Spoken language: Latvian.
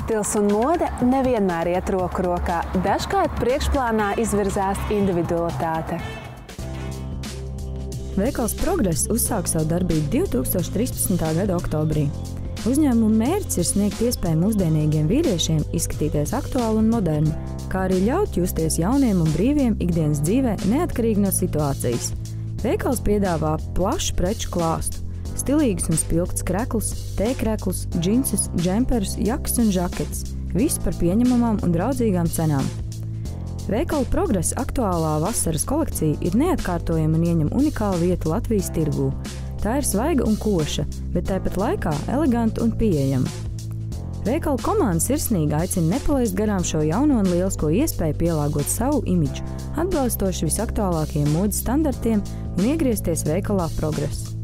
Stils un mode nevienmēr iet roku rokā. Dažkārt priekšplānā izvirzās individualitāte. Veikals Progress uzsāk savu darbību 2013. gada oktobrī. Uzņēmuma mērķis ir sniegt iespēju mūsdienīgiem vīriešiem izskatīties aktuāli un moderni, kā arī ļaut justies jauniem un brīviem ikdienas dzīvē neatkarīgi no situācijas. Veikals piedāvā plašu preču klāstu, stilīgus un spilgtus kreklus, tēkreklus, džinsus, džemperus, jakas un žaketes, viss par pieņemamām un draudzīgām cenām. Veikala Progress aktuālā vasaras kolekcija ir neatkārtojama un ieņem unikālu vietu Latvijas tirgū. Tā ir svaiga un koša, bet tāpat laikā eleganta un pieejama. Veikala komanda sirsnīgi aicina nepalaist garām šo jauno un lielisko iespēju pielāgot savu imidžu, atbilstoši visaktuālākajiem modes standartiem un iegriezties veikalā Progress.